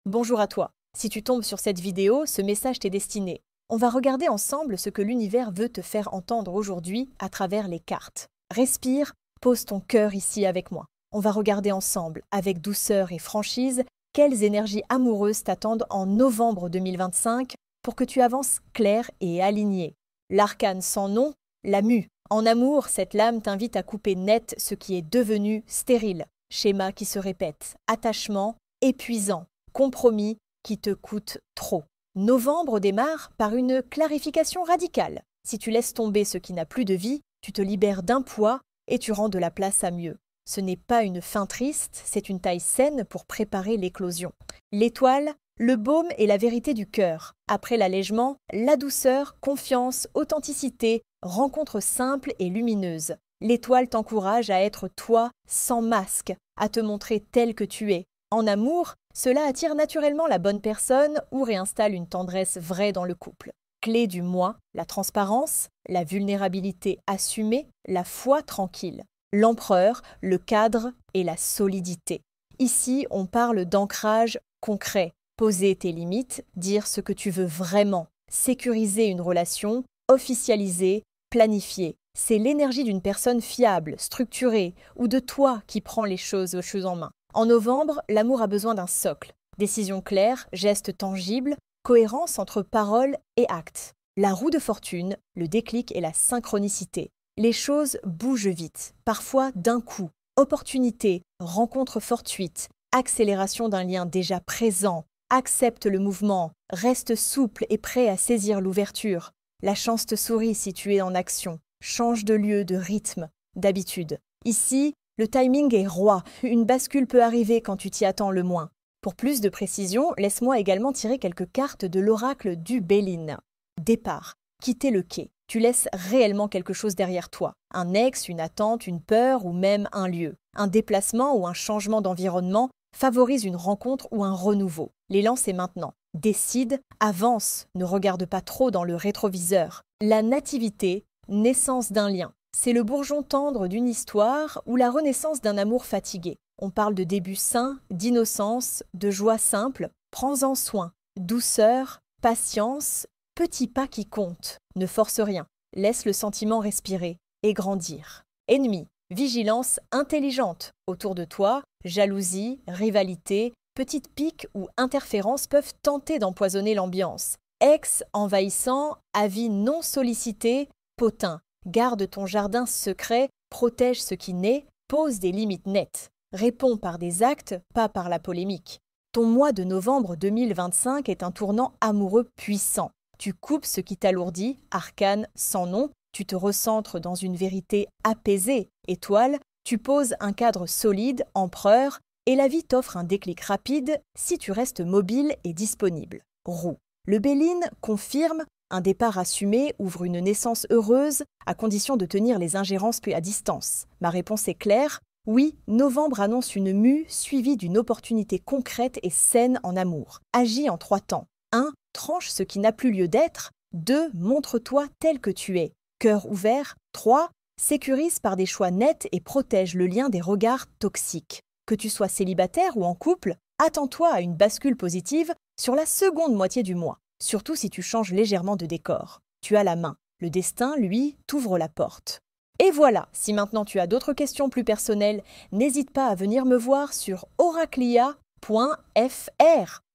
Bonjour à toi. Si tu tombes sur cette vidéo, ce message t'est destiné. On va regarder ensemble ce que l'univers veut te faire entendre aujourd'hui à travers les cartes. Respire, pose ton cœur ici avec moi. On va regarder ensemble, avec douceur et franchise, quelles énergies amoureuses t'attendent en novembre 2025 pour que tu avances clair et aligné. L'arcane sans nom, la mue. En amour, cette lame t'invite à couper net ce qui est devenu stérile. Schéma qui se répète, attachement épuisant, compromis qui te coûte trop. Novembre démarre par une clarification radicale. Si tu laisses tomber ce qui n'a plus de vie, tu te libères d'un poids et tu rends de la place à mieux. Ce n'est pas une fin triste, c'est une taille saine pour préparer l'éclosion. L'étoile, le baume et la vérité du cœur. Après l'allègement, la douceur, confiance, authenticité, rencontre simple et lumineuse. L'étoile t'encourage à être toi sans masque, à te montrer tel que tu es. En amour, cela attire naturellement la bonne personne ou réinstalle une tendresse vraie dans le couple. Clé du moi, la transparence, la vulnérabilité assumée, la foi tranquille. L'empereur, le cadre et la solidité. Ici, on parle d'ancrage concret. Poser tes limites, dire ce que tu veux vraiment, sécuriser une relation, officialiser, planifier. C'est l'énergie d'une personne fiable, structurée, ou de toi qui prends les choses en main. En novembre, l'amour a besoin d'un socle. Décision claire, gestes tangibles, cohérence entre paroles et actes. La roue de fortune, le déclic et la synchronicité. Les choses bougent vite, parfois d'un coup. Opportunité, rencontre fortuite, accélération d'un lien déjà présent. Accepte le mouvement, reste souple et prêt à saisir l'ouverture. La chance te sourit si tu es en action. Change de lieu, de rythme, d'habitude. Ici, le timing est roi. Une bascule peut arriver quand tu t'y attends le moins. Pour plus de précision, laisse-moi également tirer quelques cartes de l'oracle du Béline. Départ. Quitter le quai. Tu laisses réellement quelque chose derrière toi. Un ex, une attente, une peur ou même un lieu. Un déplacement ou un changement d'environnement favorise une rencontre ou un renouveau. L'élan, c'est maintenant. Décide, avance, ne regarde pas trop dans le rétroviseur. La nativité, naissance d'un lien. C'est le bourgeon tendre d'une histoire ou la renaissance d'un amour fatigué. On parle de début sain, d'innocence, de joie simple. Prends-en soin. Douceur, patience, petits pas qui comptent. Ne force rien. Laisse le sentiment respirer et grandir. Ennemi, vigilance intelligente. Autour de toi, jalousie, rivalité, petites piques ou interférences peuvent tenter d'empoisonner l'ambiance. Ex envahissant, avis non sollicités, potin. Garde ton jardin secret, protège ce qui naît, pose des limites nettes. Réponds par des actes, pas par la polémique. Ton mois de novembre 2025 est un tournant amoureux puissant. Tu coupes ce qui t'alourdit, arcane sans nom, tu te recentres dans une vérité apaisée, étoile, tu poses un cadre solide, empereur, et la vie t'offre un déclic rapide si tu restes mobile et disponible. Roue. Le Béline confirme un départ assumé ouvre une naissance heureuse à condition de tenir les ingérences à distance. Ma réponse est claire. Oui, novembre annonce une mue suivie d'une opportunité concrète et saine en amour. Agis en 3 temps. 1. Tranche ce qui n'a plus lieu d'être. 2. Montre-toi tel que tu es. Cœur ouvert. 3. Sécurise par des choix nets et protège le lien des regards toxiques. Que tu sois célibataire ou en couple, attends-toi à une bascule positive sur la seconde moitié du mois. Surtout si tu changes légèrement de décor. Tu as la main. Le destin, lui, t'ouvre la porte. Et voilà, si maintenant tu as d'autres questions plus personnelles, n'hésite pas à venir me voir sur oraclia.fr.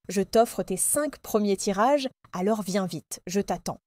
Je t'offre tes 5 premiers tirages, alors viens vite, je t'attends.